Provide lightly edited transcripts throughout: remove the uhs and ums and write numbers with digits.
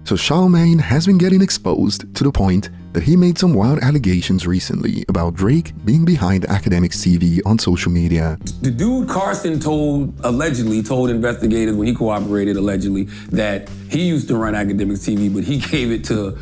So Charlamagne has been getting exposed to the point that he made some wild allegations recently about Drake being behind Academics TV on social media. The dude Carson allegedly told investigators when he cooperated allegedly that he used to run Academics TV, but he gave it to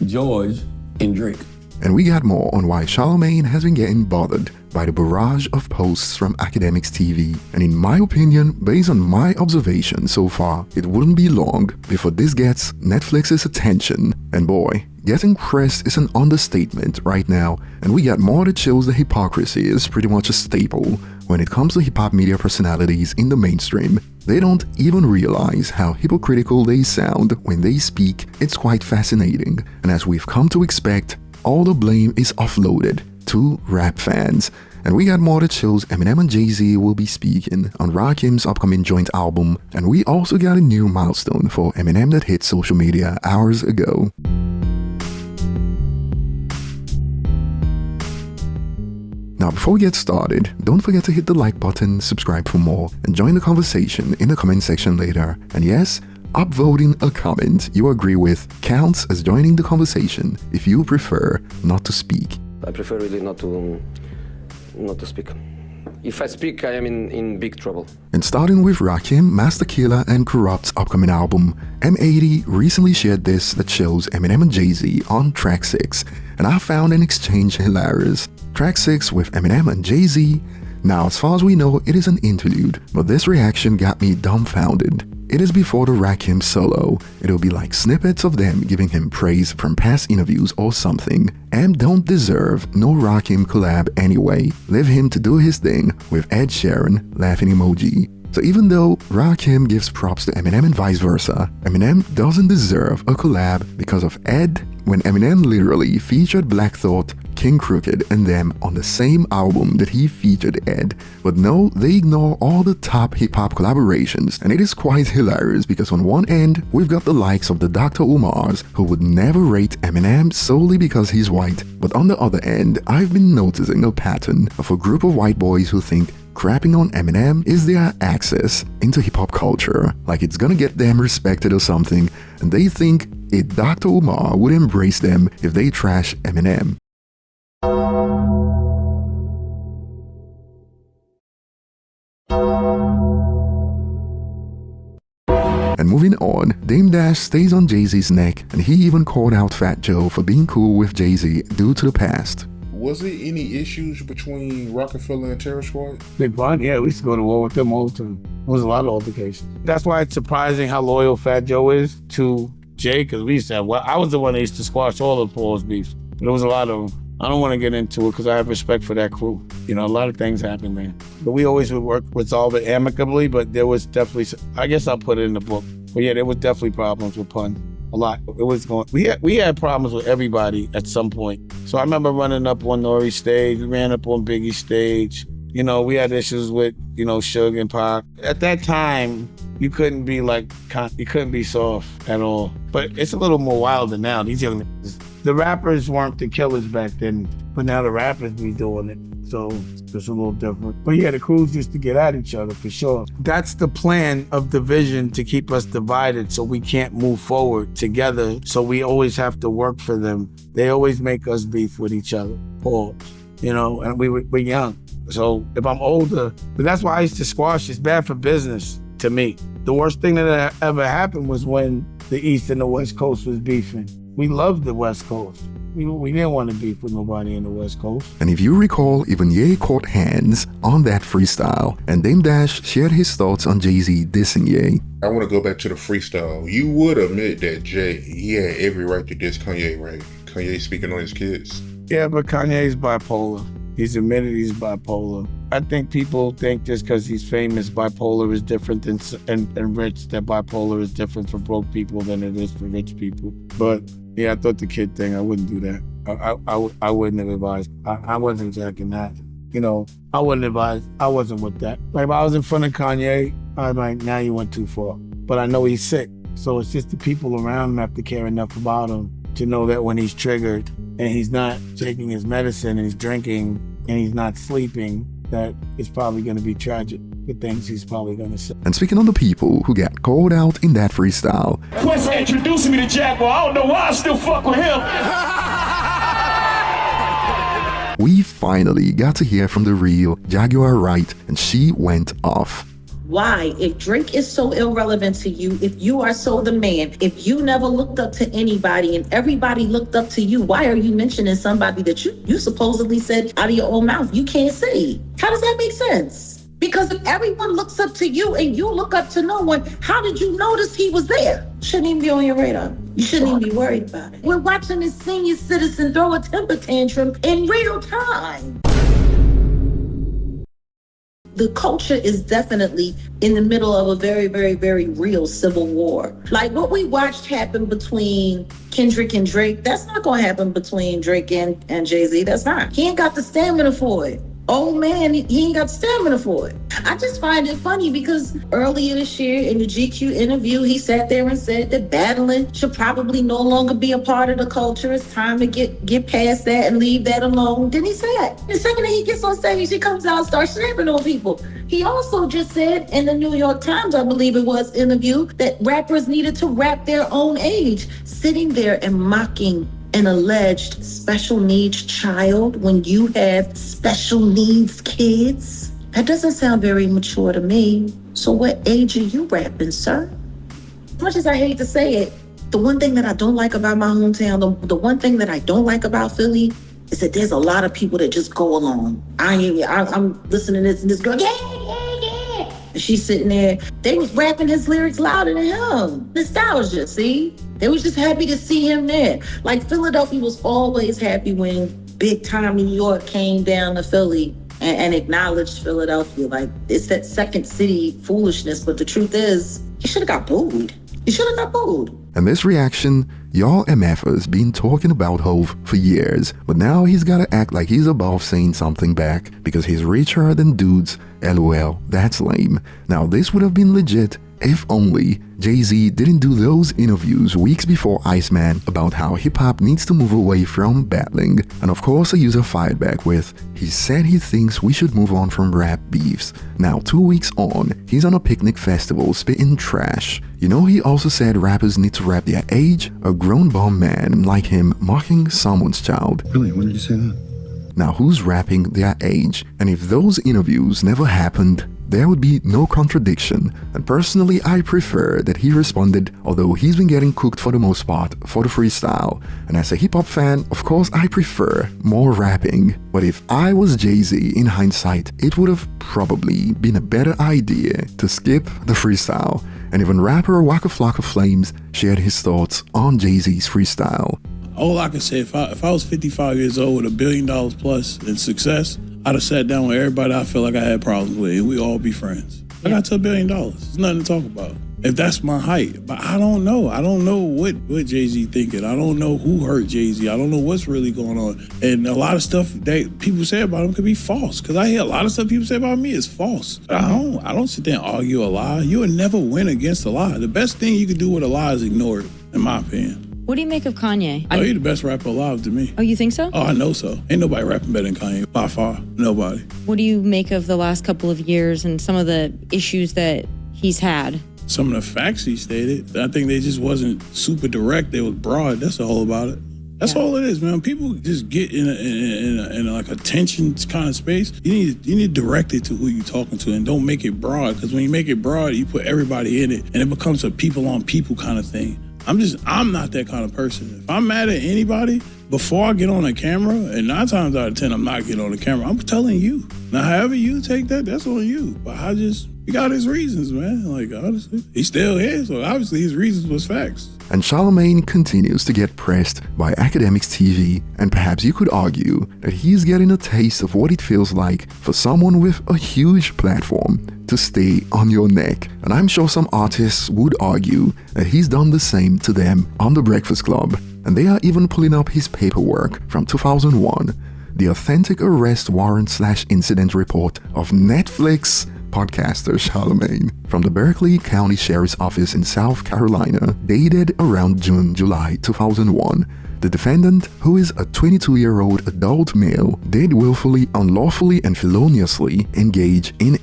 George and Drake. And we got more on why Charlamagne has been getting bothered by the barrage of posts from Academics TV. And in my opinion, based on my observation so far, it wouldn't be long before this gets Netflix's attention. And boy, getting pressed is an understatement right now, and we got more that shows that hypocrisy is pretty much a staple when it comes to hip-hop media personalities in the mainstream. They don't even realize how hypocritical they sound when they speak. It's quite fascinating, and as we've come to expect, all the blame is offloaded to rap fans. And we got more that shows Eminem and Jay-Z will be speaking on Rakim's upcoming joint album, and we also got a new milestone for Eminem that hit social media hours ago. Now before we get started, don't forget to hit the like button, subscribe for more, and join the conversation in the comment section later. And yes, upvoting a comment you agree with counts as joining the conversation if you prefer not to speak. I prefer really not to speak. If I speak, I am in big trouble. And starting with Rakim, Master Killer, and Corrupt's upcoming album, M80 recently shared this that shows Eminem and Jay-Z on track 6, and I found an exchange hilarious. Track 6 with Eminem and Jay-Z. Now, as far as we know, it is an interlude, but this reaction got me dumbfounded. It is before the Rakim solo. It'll be like snippets of them giving him praise from past interviews or something. Em don't deserve no Rakim collab anyway. Leave him to do his thing with Ed Sheeran, laughing emoji. So even though Rakim gives props to Eminem and vice versa, Eminem doesn't deserve a collab because of Ed when Eminem literally featured Black Thought, King Crooked, and them on the same album that he featured Ed. But no, they ignore all the top hip-hop collaborations, and it is quite hilarious because on one end, we've got the likes of the Dr. Umars who would never rate Eminem solely because he's white, but on the other end, I've been noticing a pattern of a group of white boys who think crapping on Eminem is their access into hip-hop culture, like it's gonna get them respected or something, and they think Dr. Umar would embrace them if they trash Eminem. And moving on, Dame Dash stays on Jay-Z's neck, and he even called out Fat Joe for being cool with Jay-Z due to the past. Was there any issues between Rockefeller and Terror Squad? Big fun, yeah. We used to go to war with them all the time. There was a lot of altercations. That's why it's surprising how loyal Fat Joe is to Jay, because we used to have, I was the one that used to squash all of Paul's beefs. But there was a lot of them. I don't want to get into it because I have respect for that crew. You know, a lot of things happened there. But we always would resolve it amicably, but there was definitely, I guess I'll put it in the book. But yeah, there was definitely problems with Pun. A lot. It was going. We had problems with everybody at some point. So I remember running up on Nori's stage. We ran up on Biggie's stage. You know, we had issues with Suge and Pac. At that time, you couldn't be soft at all. But it's a little more wilder now. These young niggas. The rappers weren't the killers back then, but now the rappers be doing it. So it's a little different. But yeah, the crews used to get at each other for sure. That's the plan of division, to keep us divided so we can't move forward together. So we always have to work for them. They always make us beef with each other. Pause. And we're young. So if I'm older, but that's why I used to squash. It's bad for business to me. The worst thing that ever happened was when the East and the West Coast was beefing. We loved the West Coast. We didn't want to beef with nobody in the West Coast. And if you recall, even Ye caught hands on that freestyle, and Dame Dash shared his thoughts on Jay-Z dissing Ye. I want to go back to the freestyle. You would admit that Jay, he had every right to diss Kanye, right? Kanye speaking on his kids. Yeah, but Kanye's bipolar. He's admitted he's bipolar. I think people think just because he's famous, bipolar is different than and rich, that bipolar is different for broke people than it is for rich people. But yeah, I thought the kid thing, I wouldn't do that. I wouldn't have advised. I wasn't jacking that. I wouldn't advise. I wasn't with that. Like if I was in front of Kanye, I'm like, now you went too far. But I know he's sick. So it's just the people around him have to care enough about him to know that when he's triggered and he's not taking his medicine and he's drinking and he's not sleeping, that it's probably going to be tragic, the things he's probably going to say. And speaking of the people who got called out in that freestyle, Quest introducing me to Jaguar. I don't know why I still fuck with him. we finally got to hear from the real Jaguar Wright, and she went off. Why? If Drake is so irrelevant to you, if you are so the man, if you never looked up to anybody and everybody looked up to you, why are you mentioning somebody that you supposedly said out of your own mouth you can't say? How does that make sense? Because if everyone looks up to you and you look up to no one, how did you notice he was there? Shouldn't even be on your radar. You shouldn't even be worried about it. We're watching a senior citizen throw a temper tantrum in real time. The culture is definitely in the middle of a very, very, very real civil war. Like what we watched happen between Kendrick and Drake, that's not gonna happen between Drake and Jay-Z. That's not. He ain't got the stamina for it. Old man, he ain't got stamina for it. I just find it funny because earlier this year in the GQ interview, he sat there and said that battling should probably no longer be a part of the culture. It's time to get past that and leave that alone. Didn't he say that? The second that he gets on stage, he comes out and starts snapping on people. He also just said in the New York Times, I believe it was, interview, that rappers needed to rap their own age, sitting there and mocking an alleged special needs child when you have special needs kids? That doesn't sound very mature to me. So what age are you rapping, sir? As much as I hate to say it, the one thing that I don't like about my hometown, the one thing that I don't like about Philly is that there's a lot of people that just go along. I'm listening to this and this girl, yeah. And she's sitting there, they was rapping his lyrics louder than him. Nostalgia, see? They was just happy to see him there. Like Philadelphia was always happy when big time New York came down to Philly and acknowledged Philadelphia. Like it's that second city foolishness, but the truth is, he should have got booed. He should have got booed. And this reaction, y'all MFers been talking about Hove for years, but now he's gotta act like he's above saying something back because he's richer than dudes. LOL, that's lame. Now this would have been legit if only Jay-Z didn't do those interviews weeks before Iceman about how hip-hop needs to move away from battling. And of course a user fired back with, he said he thinks we should move on from rap beefs. Now 2 weeks on, he's on a picnic festival spitting trash. You know he also said rappers need to rap their age? A grown bum man like him mocking someone's child. Really? When did you say that? Now who's rapping their age? And if those interviews never happened, there would be no contradiction, and personally I prefer that he responded, although he's been getting cooked for the most part for the freestyle. And as a hip-hop fan, of course I prefer more rapping. But if I was Jay-Z in hindsight, it would have probably been a better idea to skip the freestyle. And even rapper Waka Flocka Flames shared his thoughts on Jay-Z's freestyle. All I can say, if I was 55 years old with $1 billion plus in success, I'd have sat down with everybody I feel like I had problems with, and we all be friends. I got to $1 billion. There's nothing to talk about. If that's my height. But I don't know. I don't know what Jay-Z thinking. I don't know who hurt Jay-Z. I don't know what's really going on. And a lot of stuff that people say about him could be false. Because I hear a lot of stuff people say about me is false. I don't sit there and argue a lie. You would never win against a lie. The best thing you could do with a lie is ignore it, in my opinion. What do you make of Kanye? Oh, he's the best rapper alive to me. Oh, you think so? Oh, I know so. Ain't nobody rapping better than Kanye, by far. Nobody. What do you make of the last couple of years and some of the issues that he's had? Some of the facts he stated, I think they just wasn't super direct. They was broad. That's all about it. That's all it is, man. People just get in a like a tension kind of space. You need to direct it to who you're talking to and don't make it broad. Because when you make it broad, you put everybody in it and it becomes a people on people kind of thing. I'm not that kind of person. If I'm mad at anybody, before I get on a camera, and 9 times out of 10, I'm not getting on the camera, I'm telling you. Now, however you take that, that's on you. But he got his reasons, man. Like, honestly, he's still here, so obviously his reasons was facts. And Charlamagne continues to get pressed by Academics TV, and perhaps you could argue that he's getting a taste of what it feels like for someone with a huge platform to stay on your neck. And I'm sure some artists would argue that he's done the same to them on The Breakfast Club. And they are even pulling up his paperwork from 2001, the authentic arrest warrant/incident report of Netflix podcaster Charlemagne from the Berkeley County Sheriff's Office in South Carolina, dated around June-July 2001. The defendant, who is a 22-year-old adult male, did willfully, unlawfully, and feloniously engage in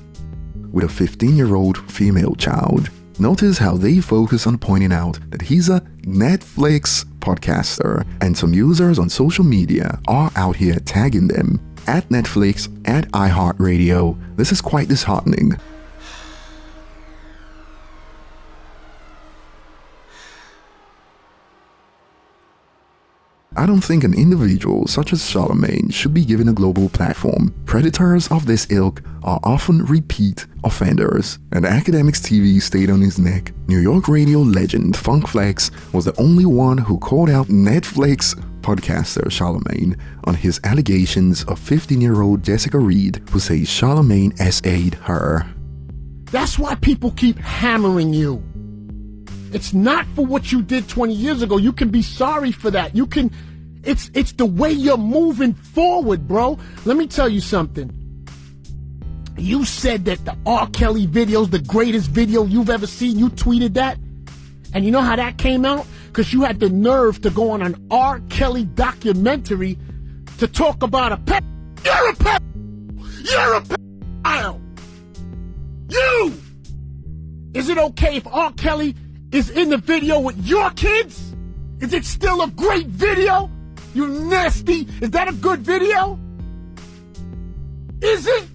with a 15-year-old female child. Notice how they focus on pointing out that he's a Netflix podcaster, and some users on social media are out here tagging them at Netflix, at iHeartRadio. This is quite disheartening. I don't think an individual such as Charlamagne should be given a global platform. Predators of this ilk are often repeat offenders, and Academics TV stayed on his neck. New York radio legend Funk Flex was the only one who called out Netflix podcaster Charlamagne on his allegations of 15-year-old Jessica Reed, who says Charlamagne SA'd her. That's why people keep hammering you. It's not for what you did 20 years ago. You can be sorry for that. You can, it's the way you're moving forward, bro. Let me tell you something. You said that the R. Kelly video's the greatest video you've ever seen. You tweeted that. And you know how that came out? Because you had the nerve to go on an R. Kelly documentary to talk about a pet. You're a pet. You're a pedophile. You. Is it okay if R. Kelly is in the video with your kids? Is it still a great video? You nasty. Is that a good video? Is it?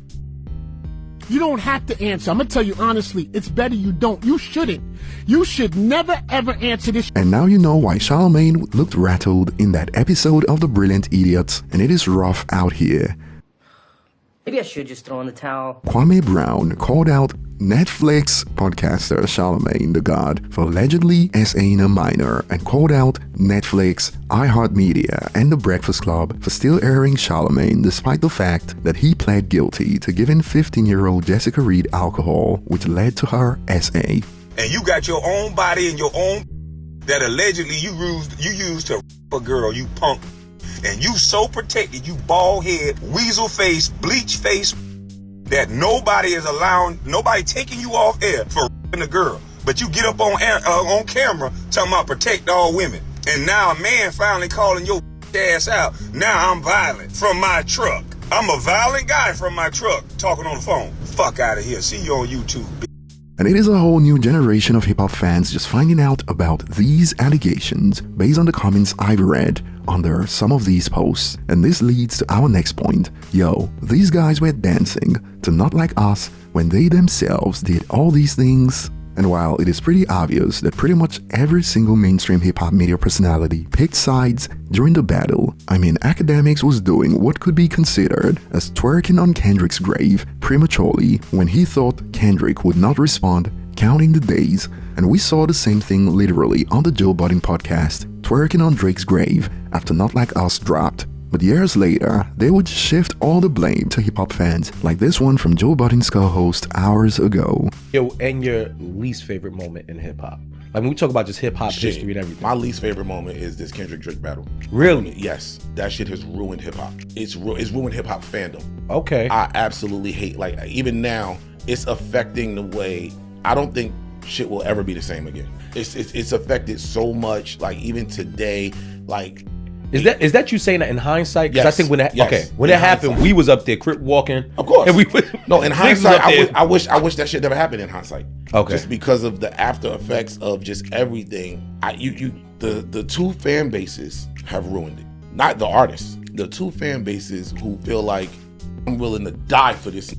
You don't have to answer. I'm going to tell you honestly, it's better you don't. You shouldn't. You should never ever answer this. And now you know why Charlamagne looked rattled in that episode of The Brilliant Idiots, and it is rough out here. Maybe I should just throw in the towel. Kwame Brown called out Netflix podcaster Charlamagne the God for allegedly SAing a minor, and called out Netflix, iHeartMedia, and The Breakfast Club for still airing Charlamagne despite the fact that he pled guilty to giving 15-year-old Jessica Reed alcohol, which led to her SA. And you got your own body and your own that allegedly you used to a girl, you punk. And you so protected, you bald head, weasel face, bleach face, that nobody is allowing, nobody taking you off air for a girl. But you get up on air, on camera talking about protect all women. And now a man finally calling your ass out. Now I'm violent from my truck. I'm a violent guy from my truck talking on the phone. Fuck out of here. See you on YouTube, bitch. And it is a whole new generation of hip-hop fans just finding out about these allegations based on the comments I've read under some of these posts. And this leads to our next point. Yo, these guys were dancing to Not Like Us when they themselves did all these things. And while it is pretty obvious that pretty much every single mainstream hip-hop media personality picked sides during the battle, Academics was doing what could be considered as twerking on Kendrick's grave prematurely when he thought Kendrick would not respond, counting the days. And we saw the same thing literally on the Joe Budden podcast, twerking on Drake's grave after Not Like Us dropped. But years later, they would shift all the blame to hip-hop fans, like this one from Joe Budden's co-host hours ago. Yo, and your least favorite moment in hip-hop? Like when we talk about just hip-hop history and everything. My least favorite moment is this Kendrick Drake battle. Really? Yes. That shit has ruined hip-hop. It's ruined hip-hop fandom. Okay. I absolutely hate, like, even now, it's affecting the way, I don't think shit will ever be the same again. It's affected so much, like, even today, like... Is that you saying that in hindsight? Because yes, I think when that happened, we was up there crip walking. Of course. And no, in hindsight, I wish that shit never happened in hindsight. Okay. Just because of the after effects of just everything. The two fan bases have ruined it. Not the artists. The two fan bases who feel like I'm willing to die for this,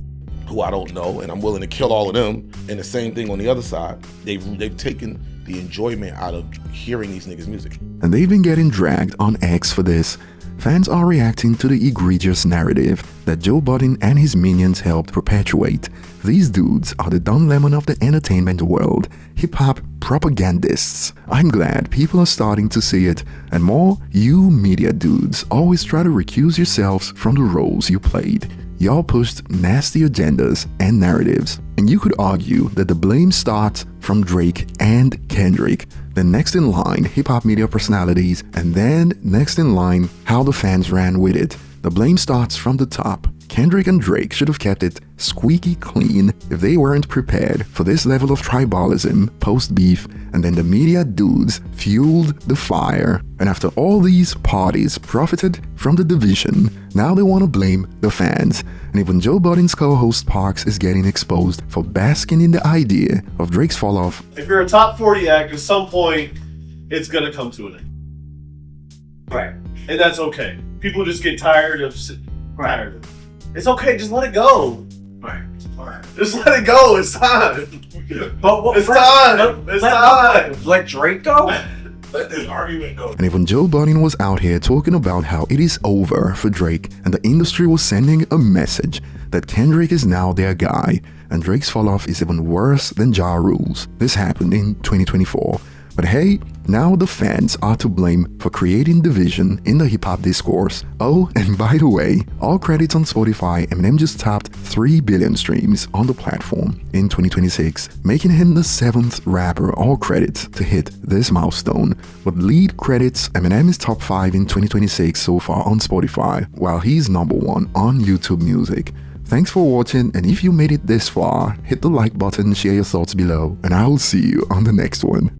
who I don't know, and I'm willing to kill all of them. And the same thing on the other side. They've taken the enjoyment out of hearing these niggas' music. And they've been getting dragged on X for this. Fans are reacting to the egregious narrative that Joe Budden and his minions helped perpetuate. These dudes are the Don Lemon of the entertainment world, hip-hop propagandists. I'm glad people are starting to see it, and more, you media dudes always try to recuse yourselves from the roles you played. Y'all pushed nasty agendas and narratives, and you could argue that the blame starts from Drake and Kendrick, then next in line hip-hop media personalities, and then next in line how the fans ran with it. The blame starts from the top. Kendrick and Drake should have kept it squeaky clean if they weren't prepared for this level of tribalism post-beef, and then the media dudes fueled the fire. And after all these parties profited from the division, now they want to blame the fans. And even Joe Budden's co-host Parks is getting exposed for basking in the idea of Drake's fall off. If you're a top 40 act, at some point, it's gonna come to an end. Right. And that's okay. People just get tired of tired. It's okay, just let it go. Right. Just let it go, it's time. But it's time. It's time. Let Drake go? Let this argument go. And even Joe Budden was out here talking about how it is over for Drake, and the industry was sending a message that Kendrick is now their guy, and Drake's fall off is even worse than Ja Rule's. This happened in 2024. But hey, now the fans are to blame for creating division in the hip-hop discourse. Oh, and by the way, all credits on Spotify, Eminem just topped 3 billion streams on the platform in 2026, making him the 7th rapper all credits to hit this milestone. With lead credits, Eminem is top 5 in 2026 so far on Spotify, while he's number 1 on YouTube Music. Thanks for watching, and if you made it this far, hit the like button, share your thoughts below, and I will see you on the next one.